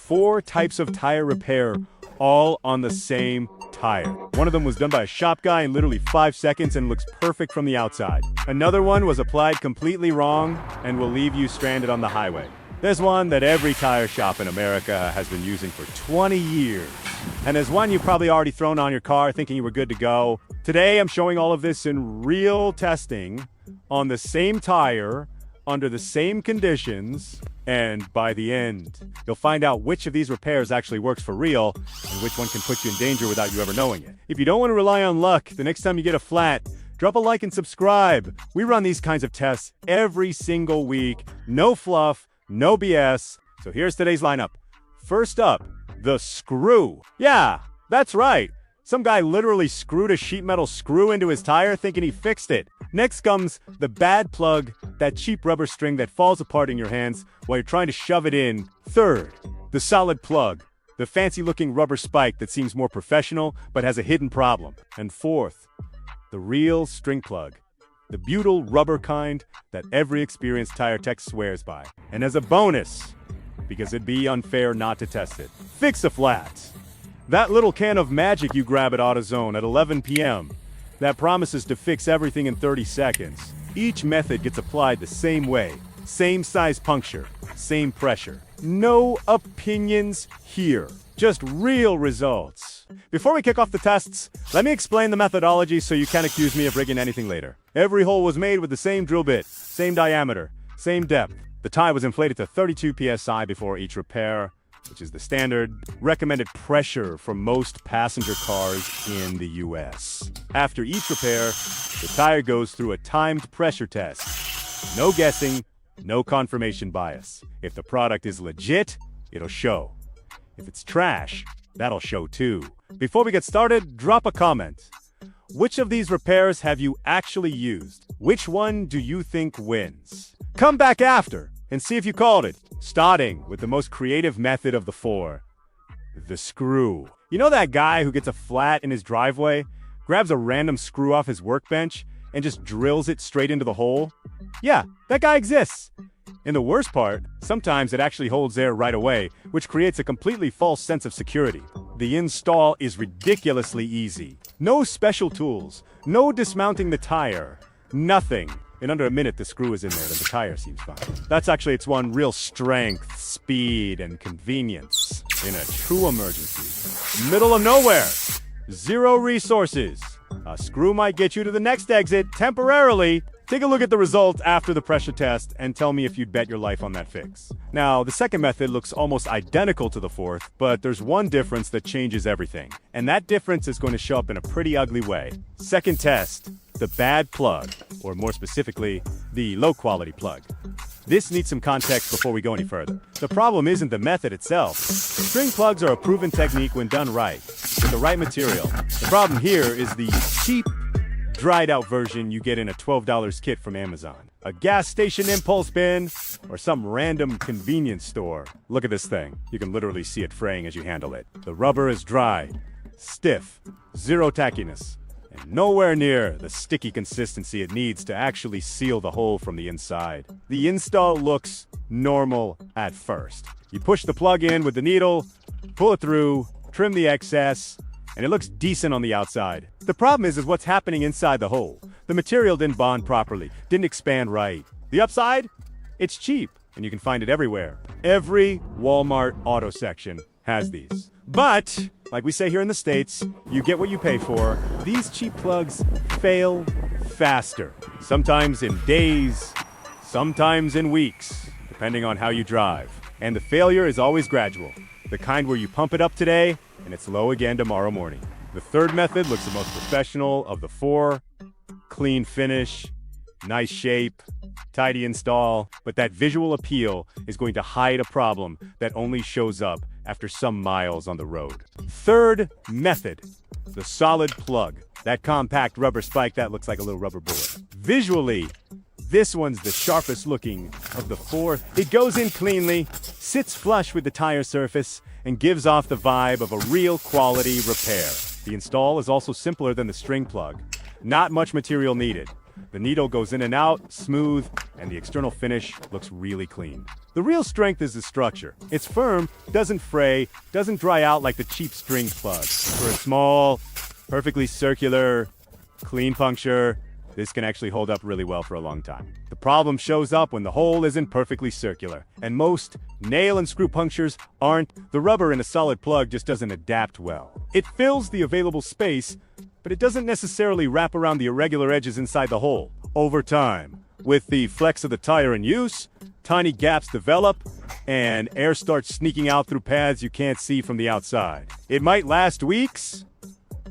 4 types of tire repair, all on the same tire. One of them was done by a shop guy in literally 5 seconds and looks perfect from the outside. Another one was applied completely wrong and will leave you stranded on the highway. There's one that every tire shop in America has been using for 20 years. And there's one you've probably already thrown on your car thinking you were good to go. Today I'm showing all of this in real testing on the same tire, under the same conditions, and by the end, you'll find out which of these repairs actually works for real and which one can put you in danger without you ever knowing it. If you don't want to rely on luck, the next time you get a flat, drop a like and subscribe. We run these kinds of tests every single week. No fluff, no BS. So here's today's lineup. First up, the screw. Yeah, that's right. Some guy literally screwed a sheet metal screw into his tire thinking he fixed it. Next comes the bad plug, that cheap rubber string that falls apart in your hands while you're trying to shove it in. Third, the solid plug, the fancy-looking rubber spike that seems more professional but has a hidden problem. And fourth, the real string plug, the butyl rubber kind that every experienced tire tech swears by. And as a bonus, because it'd be unfair not to test it, Fix-A-Flat. That little can of magic you grab at AutoZone at 11 p.m. that promises to fix everything in 30 seconds. Each method gets applied the same way. Same size puncture, same pressure. No opinions here. Just real results. Before we kick off the tests, let me explain the methodology so you can't accuse me of rigging anything later. Every hole was made with the same drill bit, same diameter, same depth. The tire was inflated to 32 psi before each repair, which is the standard recommended pressure for most passenger cars in the US. After each repair, the tire goes through a timed pressure test. No guessing, no confirmation bias. If the product is legit, it'll show. If it's trash, that'll show too. Before we get started, drop a comment. Which of these repairs have you actually used? Which one do you think wins? Come back after and see if you called it. Starting with the most creative method of the 4, the screw. You know that guy who gets a flat in his driveway, grabs a random screw off his workbench, and just drills it straight into the hole? Yeah, that guy exists. And the worst part, sometimes it actually holds air right away, which creates a completely false sense of security. The install is ridiculously easy. No special tools, no dismounting the tire, nothing. In under a minute, the screw is in there and the tire seems fine. That's actually its one real strength, speed, and convenience. In a true emergency. Middle of nowhere. Zero resources. A screw might get you to the next exit temporarily. Take a look at the result after the pressure test and tell me if you'd bet your life on that fix. Now, the second method looks almost identical to the fourth, but there's one difference that changes everything. And that difference is going to show up in a pretty ugly way. Second test, the bad plug, or more specifically, the low-quality plug. This needs some context before we go any further. The problem isn't the method itself. String plugs are a proven technique when done right, with the right material. The problem here is the cheap, dried-out version you get in a $12 kit from Amazon, a gas station impulse bin, or some random convenience store. Look at this thing. You can literally see it fraying as you handle it. The rubber is dry, stiff, zero tackiness, and nowhere near the sticky consistency it needs to actually seal the hole from the inside. The install looks normal at first. You push the plug in with the needle, pull it through, trim the excess, and it looks decent on the outside. The problem is what's happening inside the hole. The material didn't bond properly, didn't expand right. The upside? It's cheap, and you can find it everywhere. Every Walmart auto section has these. But, like we say here in the States, you get what you pay for. These cheap plugs fail faster. Sometimes in days, sometimes in weeks, depending on how you drive. And the failure is always gradual. The kind where you pump it up today, and it's low again tomorrow morning. The third method looks the most professional of the 4. Clean finish, nice shape, tidy install, but that visual appeal is going to hide a problem that only shows up after some miles on the road. Third method, the solid plug. That compact rubber spike that looks like a little rubber bullet. Visually, this one's the sharpest looking of the 4. It goes in cleanly, sits flush with the tire surface, and gives off the vibe of a real quality repair. The install is also simpler than the string plug. Not much material needed. The needle goes in and out, smooth, and the external finish looks really clean. The real strength is the structure. It's firm, doesn't fray, doesn't dry out like the cheap string plug. For a small, perfectly circular, clean puncture, this can actually hold up really well for a long time. The problem shows up when the hole isn't perfectly circular, and most nail and screw punctures aren't. The rubber in a solid plug just doesn't adapt well. It fills the available space, but it doesn't necessarily wrap around the irregular edges inside the hole. Over time, with the flex of the tire in use, tiny gaps develop, and air starts sneaking out through paths you can't see from the outside. It might last weeks,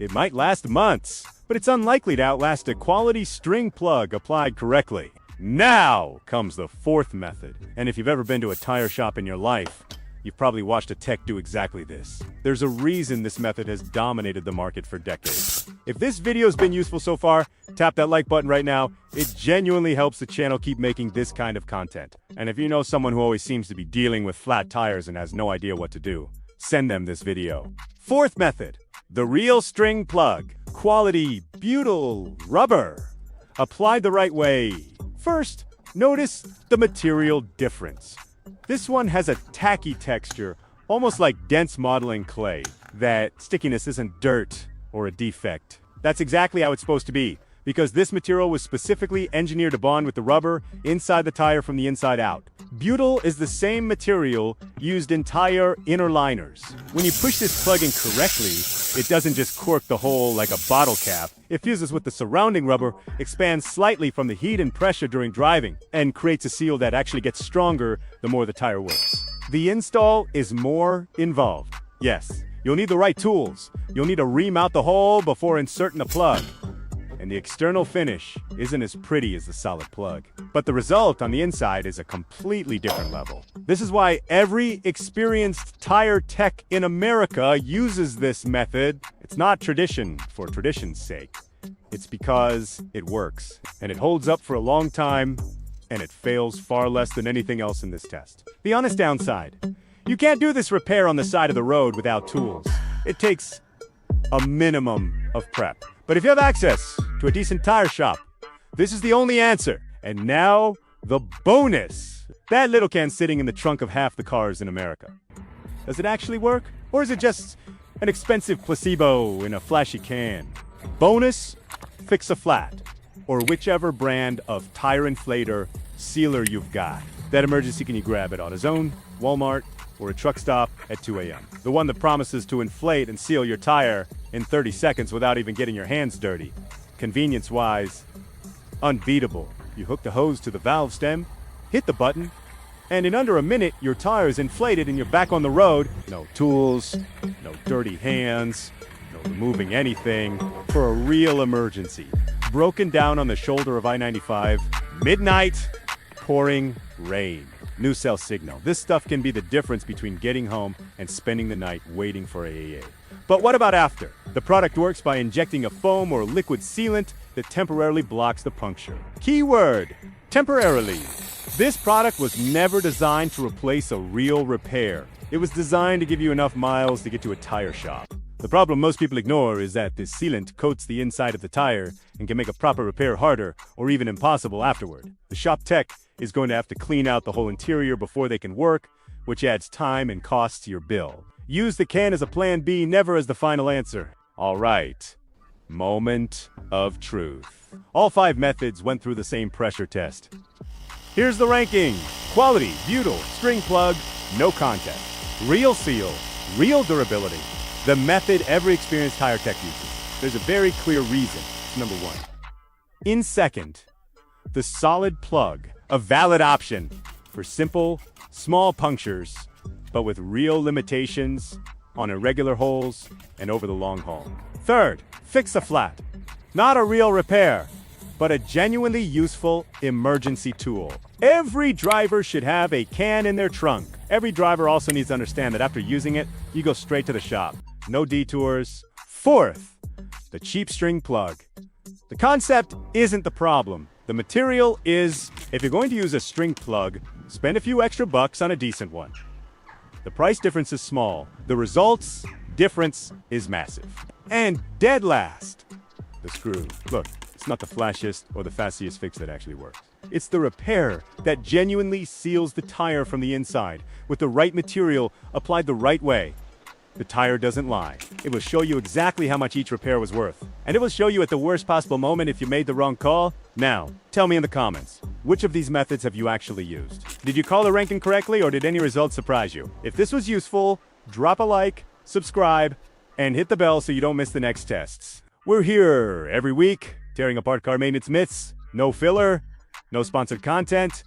it might last months, but it's unlikely to outlast a quality string plug applied correctly. Now comes the fourth method. And if you've ever been to a tire shop in your life, you've probably watched a tech do exactly this. There's a reason this method has dominated the market for decades. If this video's been useful so far, tap that like button right now. It genuinely helps the channel keep making this kind of content. And if you know someone who always seems to be dealing with flat tires and has no idea what to do, send them this video. Fourth method, the real string plug. Quality, butyl rubber. Applied the right way. First, notice the material difference. This one has a tacky texture, almost like dense modeling clay. That stickiness isn't dirt or a defect. That's exactly how it's supposed to be, because this material was specifically engineered to bond with the rubber inside the tire from the inside out. Butyl is the same material used in tire inner liners. When you push this plug in correctly, it doesn't just cork the hole like a bottle cap. It fuses with the surrounding rubber, expands slightly from the heat and pressure during driving, and creates a seal that actually gets stronger the more the tire works. The install is more involved. Yes, you'll need the right tools. You'll need to remount the hole before inserting the plug. And the external finish isn't as pretty as the solid plug. But the result on the inside is a completely different level. This is why every experienced tire tech in America uses this method. It's not tradition for tradition's sake. It's because it works, and it holds up for a long time, and it fails far less than anything else in this test. The honest downside, you can't do this repair on the side of the road without tools. It takes a minimum of prep. But if you have access to a decent tire shop, this is the only answer. And now, the bonus. That little can sitting in the trunk of half the cars in America. Does it actually work? Or is it just an expensive placebo in a flashy can? Bonus, Fix-A-Flat, or whichever brand of tire inflator sealer you've got. That emergency can you grab at AutoZone, Walmart, or a truck stop at 2 a.m. The one that promises to inflate and seal your tire in 30 seconds without even getting your hands dirty. Convenience-wise, unbeatable. You hook the hose to the valve stem, hit the button, and in under a minute, your tire is inflated and you're back on the road. No tools, no dirty hands, no removing anything, for a real emergency. Broken down on the shoulder of I-95, midnight, pouring rain. NewCell Signal. This stuff can be the difference between getting home and spending the night waiting for AAA. But what about after? The product works by injecting a foam or liquid sealant that temporarily blocks the puncture. Keyword, temporarily. This product was never designed to replace a real repair. It was designed to give you enough miles to get to a tire shop. The problem most people ignore is that this sealant coats the inside of the tire and can make a proper repair harder or even impossible afterward. The shop tech is going to have to clean out the whole interior before they can work, which adds time and cost to your bill. Use the can as a plan B, never as the final answer. All right, moment of truth. All 5 methods went through the same pressure test. Here's the ranking. Quality, butyl, string plug, no contest. Real seal, real durability. The method every experienced tire tech uses. There's a very clear reason. It's number 1. In second, the solid plug, a valid option for simple, small punctures, but with real limitations on irregular holes and over the long haul. Third, Fix-A-Flat. Not a real repair, but a genuinely useful emergency tool. Every driver should have a can in their trunk. Every driver also needs to understand that after using it, you go straight to the shop. No detours. Fourth, the cheap string plug. The concept isn't the problem. The material is. If you're going to use a string plug, spend a few extra bucks on a decent one. The price difference is small. The results difference is massive. And dead last, the screw. Look, It's not the flashiest or the fastest fix that actually works. It's the repair that genuinely seals the tire from the inside with the right material applied the right way. The tire doesn't lie. It will show you exactly how much each repair was worth. And it will show you at the worst possible moment if you made the wrong call. Now, tell me in the comments, which of these methods have you actually used? Did you call the ranking correctly or did any results surprise you? If this was useful, drop a like, subscribe, and hit the bell so you don't miss the next tests. We're here every week, tearing apart car maintenance myths. No filler, no sponsored content,